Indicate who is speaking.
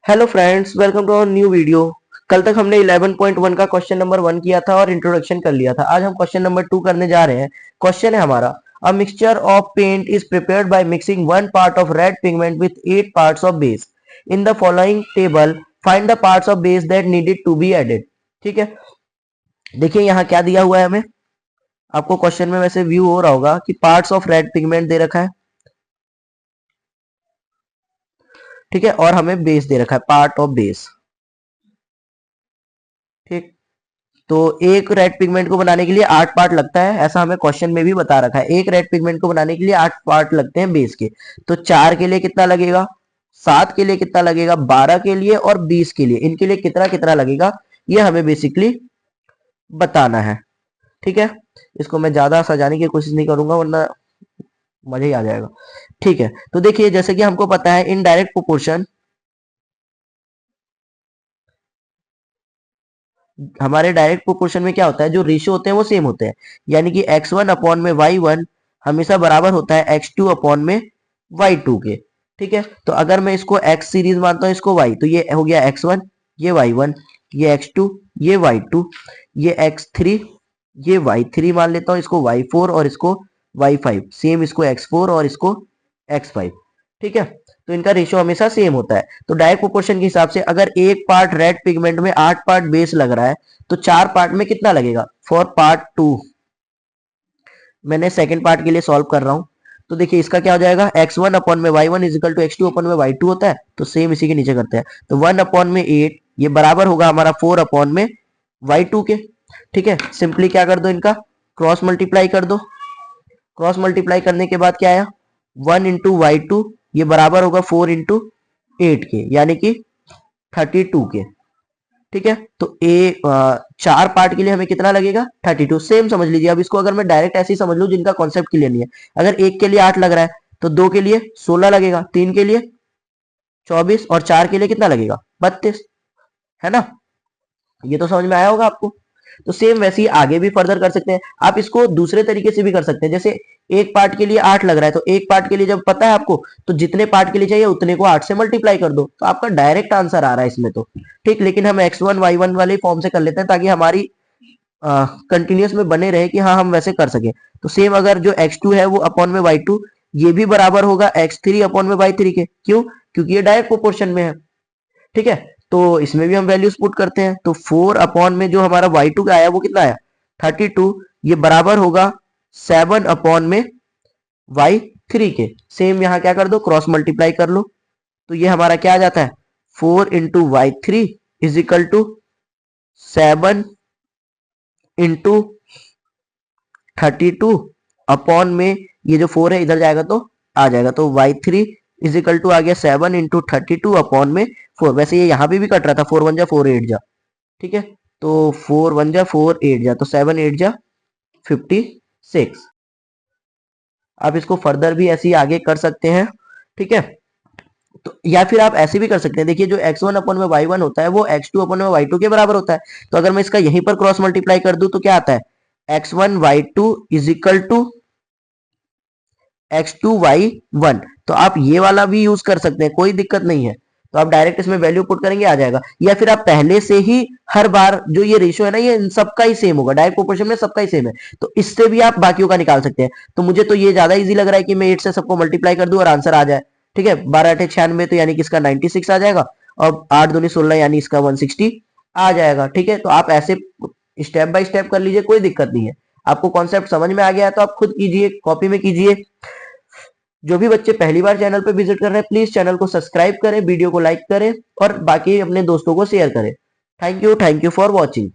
Speaker 1: Hello friends, welcome to our new video. कल तक हमने 11.1 का क्वेश्चन नंबर 1 किया था और इंट्रोडक्शन कर लिया था। आज हम क्वेश्चन नंबर 2 करने जा रहे हैं। क्वेश्चन है हमारा, a mixture of paint is prepared by mixing 1 part of red pigment with 8 parts of base. In the following table find the parts of base that needed to be added. ठीक है, देखिए यहाँ क्या दिया हुआ है हमें। आपको क्वेश्चन में वैसे व्यू हो रहा होगा कि पार्ट्स ऑफ रेड पिगमेंट दे रखा है, ठीक है, और हमें बेस दे रखा है, पार्ट ऑफ बेस। ठीक, तो एक रेड पिगमेंट को बनाने के लिए 8 पार्ट लगता है, ऐसा हमें क्वेश्चन में भी बता रखा है। एक रेड पिगमेंट को बनाने के लिए 8 पार्ट लगते हैं बेस के। तो 4 के लिए कितना लगेगा, 7 के लिए कितना लगेगा, 12 के लिए और 20 के लिए, इनके लिए कितना कितना लगेगा, ये हमें बेसिकली बताना है। ठीक है, इसको मैं ज्यादा सजाने की कोशिश नहीं करूंगा वरना मजा ही आ जाएगा। ठीक है, तो देखिए जैसे कि हमको पता है इनडायरेक्ट प्रोपोर्शन, हमारे डायरेक्ट प्रोपोर्शन में क्या होता है, जो रेशियो होते हैं वो सेम होते हैं। यानी कि x1 अपॉन में y1 हमेशा बराबर होता है x2 अपॉन में y2 के। ठीक है, तो अगर मैं इसको x सीरीज मानता हूं, इसको y, तो ये हो गया x1, ये y1, ये x2, ये y2, ये x3, ये y3 मान लेता हूं, इसको y4 और इसको y5, सेम इसको x4 और इसको x5। ठीक है, तो इनका रेशियो हमेशा सेम होता है। तो डायरेक्ट प्रोपोर्शन के हिसाब से अगर एक पार्ट रेड पिगमेंट में 8 पार्ट बेस लग रहा है, तो 4 पार्ट में कितना लगेगा। फॉर पार्ट 2 मैंने सेकंड पार्ट के लिए सॉल्व कर रहा हूं, तो देखिए इसका क्या हो जाएगा, x1 अपॉन में y1 is equal to x2 upon में y2 होता है, तो सेम इसी के नीचे करते हैं। तो 1 अपॉन में 8 ये बराबर होगा हमारा 4 अपॉन में y2 के। ठीक है, सिंपली क्या कर दो, इनका क्रॉस मल्टीप्लाई कर दो। क्रॉस मल्टीप्लाई करने के बाद क्या आया, 1 इंटू y2 ये बराबर होगा 4 इंटू 8 के, यानी कि 32 के। ठीक है, तो चार पार्ट के लिए हमें कितना लगेगा, 32। सेम समझ लीजिए। अब इसको अगर मैं डायरेक्ट ऐसे ही समझ लूं जिनका कॉन्सेप्ट क्लियर नहीं है, अगर एक के लिए 8 लग रहा है तो दो के लिए 16 लगेगा, तीन के लिए 24 और चार के लिए कितना लगेगा, 32, है ना। ये तो समझ में आया होगा आपको। तो सेम वैसे ही आगे भी फर्दर कर सकते हैं। आप इसको दूसरे तरीके से भी कर सकते हैं, जैसे एक पार्ट के लिए 8 लग रहा है, तो एक पार्ट के लिए जब पता है आपको, तो जितने पार्ट के लिए चाहिए उतने को 8 से मल्टीप्लाई कर दो, तो आपका डायरेक्ट आंसर आ रहा है इसमें तो। ठीक, लेकिन हम x1 y1 वाले फॉर्म से कर लेते हैं ताकि हमारी कंटिन्यूस में बने रहे कि हाँ हम वैसे कर सके। तो सेम अगर जो x2 है वो अपॉन में y2, ये भी बराबर होगा x3 अपॉन में y3 के। क्यों, क्योंकि ये डायरेक्ट प्रोपोर्शन में है। ठीक है, तो इसमें भी हम वैल्यूज पुट करते हैं, तो 4 अपॉन में जो हमारा y2 का आया वो कितना आया, 32, ये बराबर होगा 7 अपॉन में y3 के। सेम यहाँ क्या कर दो, क्रॉस मल्टीप्लाई कर लो, तो ये हमारा क्या आ जाता है, 4 into y3 is equal to 7 into 32 upon में ये जो 4 है इधर जाएगा तो आ जाएगा, तो y3 इज इक्वल टू आ गया 7 इंटू 32 अपॉन में 4। वैसे ये यहाँ पे भी कट रहा था, 4 1 जा 4 8 जा। ठीक है, तो 4 1 जा 4 8 जा, तो 7 8 जा 56। आप इसको फर्दर भी ऐसे ही आगे कर सकते हैं। ठीक है, तो या फिर आप ऐसे भी कर सकते हैं, देखिए जो x1 अपॉन में y1 होता है वो x2 अपॉन में y2 के बराबर होता है। तो अगर मैं इसका यहीं पर क्रॉस मल्टीप्लाई कर दूं तो क्या आता है, x1 y2 is equal to x2 y1। तो आप ये वाला भी यूज कर सकते हैं, कोई दिक्कत नहीं है। तो आप डायरेक्ट इसमें वैल्यू पुट करेंगे आ जाएगा, या फिर आप पहले से ही हर बार जो ये रेशियो है ना, ये इन सबका ही सेम होगा, डायरेक्ट प्रोपोर्शन में सबका ही सेम है, तो इससे भी आप बाकियों का निकाल सकते हैं। तो मुझे तो ये ज्यादा इजी लग रहा है कि मैं 8 से सबको मल्टीप्लाई कर दूं और आंसर आ जाए। ठीक है, 12 8 96, तो यानी कि इसका 96 आ जाएगा, और 8 दूनी 16 यानी इसका 160 आ जाएगा। ठीक है, तो आप ऐसे स्टेप बाय स्टेप कर लीजिए, कोई दिक्कत नहीं है। आपको कॉन्सेप्ट समझ में आ गया है तो आप खुद कीजिए, कॉपी में कीजिए। जो भी बच्चे पहली बार चैनल पे विजिट कर रहे हैं, प्लीज चैनल को सब्सक्राइब करें, वीडियो को लाइक करें और बाकी अपने दोस्तों को शेयर करें। Thank you for watching.